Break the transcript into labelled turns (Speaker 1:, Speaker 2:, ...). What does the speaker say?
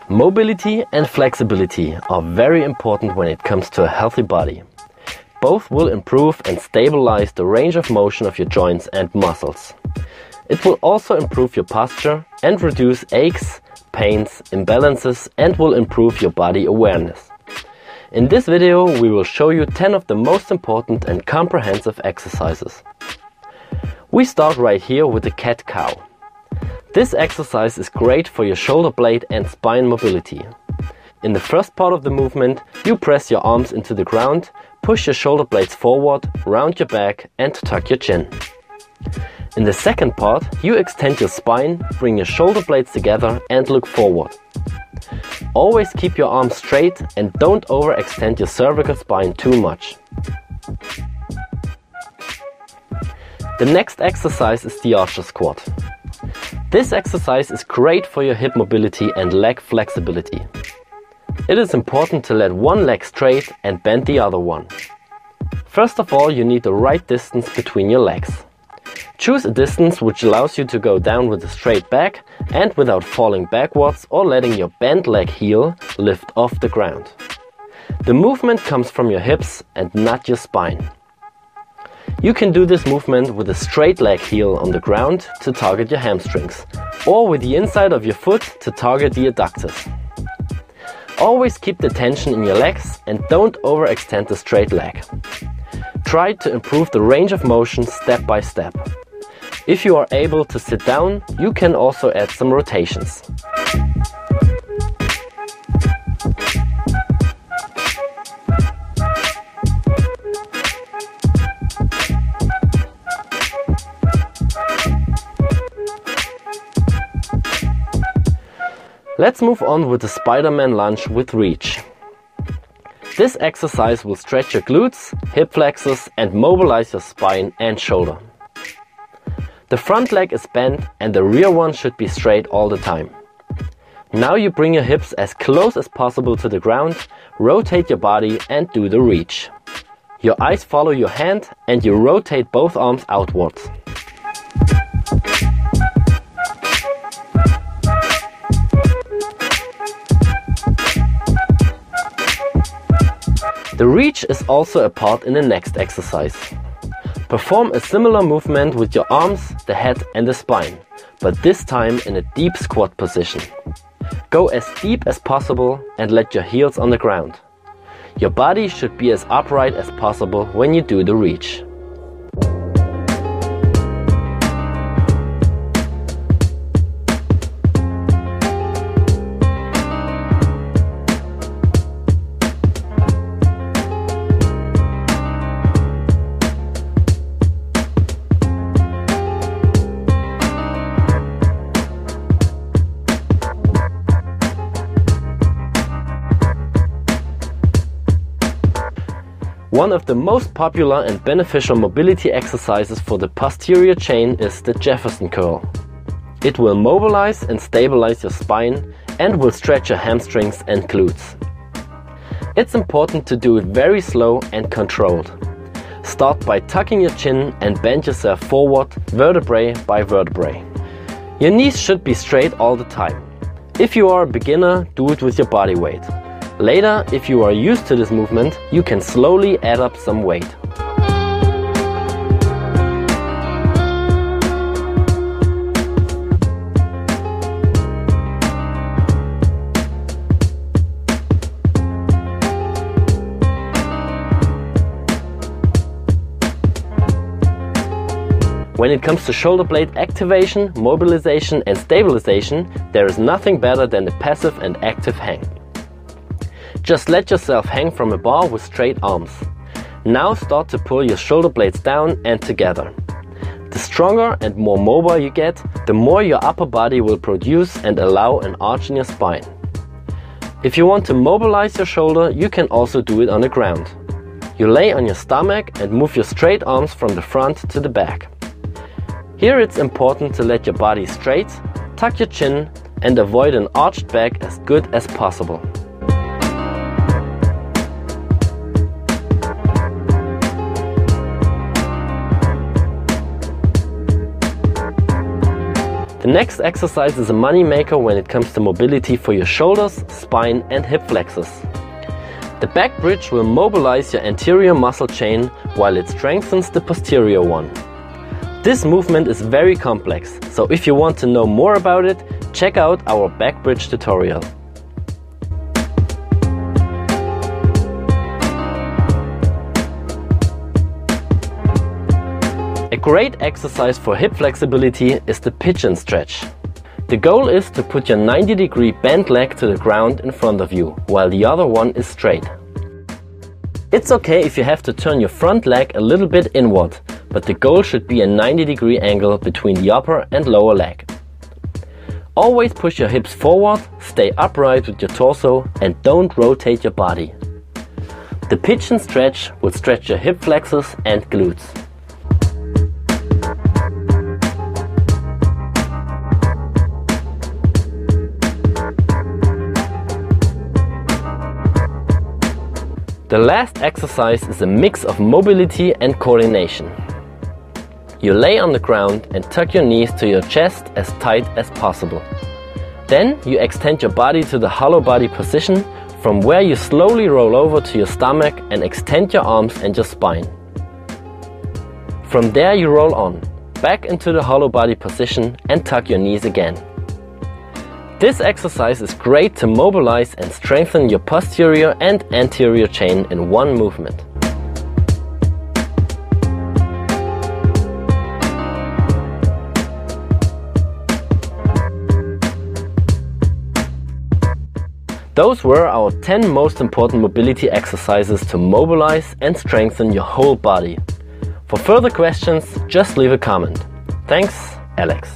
Speaker 1: Mobility and flexibility are very important when it comes to a healthy body. Both will improve and stabilize the range of motion of your joints and muscles. It will also improve your posture and reduce aches, pains, imbalances, and will improve your body awareness. In this video we will show you 10 of the most important and comprehensive exercises. We start right here with the cat-cow. This exercise is great for your shoulder blade and spine mobility. In the first part of the movement, you press your arms into the ground, push your shoulder blades forward, round your back and tuck your chin. In the second part, you extend your spine, bring your shoulder blades together and look forward. Always keep your arms straight and don't overextend your cervical spine too much. The next exercise is the archer squat. This exercise is great for your hip mobility and leg flexibility. It is important to let one leg straight and bend the other one. First of all, you need the right distance between your legs. Choose a distance which allows you to go down with a straight back and without falling backwards or letting your bent leg heel lift off the ground. The movement comes from your hips and not your spine. You can do this movement with a straight leg heel on the ground to target your hamstrings, or with the inside of your foot to target the adductors. Always keep the tension in your legs and don't overextend the straight leg. Try to improve the range of motion step by step. If you are able to sit down, you can also add some rotations. Let's move on with the Spider-Man lunge with reach. This exercise will stretch your glutes, hip flexors and mobilize your spine and shoulder. The front leg is bent and the rear one should be straight all the time. Now you bring your hips as close as possible to the ground, rotate your body and do the reach. Your eyes follow your hand and you rotate both arms outwards. The reach is also a part in the next exercise. Perform a similar movement with your arms, the head and the spine, but this time in a deep squat position. Go as deep as possible and let your heels on the ground. Your body should be as upright as possible when you do the reach. One of the most popular and beneficial mobility exercises for the posterior chain is the Jefferson curl. It will mobilize and stabilize your spine and will stretch your hamstrings and glutes. It's important to do it very slow and controlled. Start by tucking your chin and bend yourself forward vertebrae by vertebrae. Your knees should be straight all the time. If you are a beginner, do it with your body weight. Later, if you are used to this movement, you can slowly add up some weight. When it comes to shoulder blade activation, mobilization and stabilization, there is nothing better than the passive and active hang. Just let yourself hang from a bar with straight arms. Now start to pull your shoulder blades down and together. The stronger and more mobile you get, the more your upper body will produce and allow an arch in your spine. If you want to mobilize your shoulder, you can also do it on the ground. You lay on your stomach and move your straight arms from the front to the back. Here it's important to let your body straight, tuck your chin and avoid an arched back as good as possible. The next exercise is a moneymaker when it comes to mobility for your shoulders, spine and hip flexors. The back bridge will mobilize your anterior muscle chain while it strengthens the posterior one. This movement is very complex, so if you want to know more about it, check out our back bridge tutorial. A great exercise for hip flexibility is the pigeon stretch. The goal is to put your 90-degree bent leg to the ground in front of you, while the other one is straight. It's okay if you have to turn your front leg a little bit inward, but the goal should be a 90-degree angle between the upper and lower leg. Always push your hips forward, stay upright with your torso, and don't rotate your body. The pigeon stretch will stretch your hip flexors and glutes. The last exercise is a mix of mobility and coordination. You lay on the ground and tuck your knees to your chest as tight as possible. Then you extend your body to the hollow body position, from where you slowly roll over to your stomach and extend your arms and your spine. From there you roll on, back into the hollow body position and tuck your knees again. This exercise is great to mobilize and strengthen your posterior and anterior chain in one movement. Those were our 10 most important mobility exercises to mobilize and strengthen your whole body. For further questions, just leave a comment. Thanks, Alex.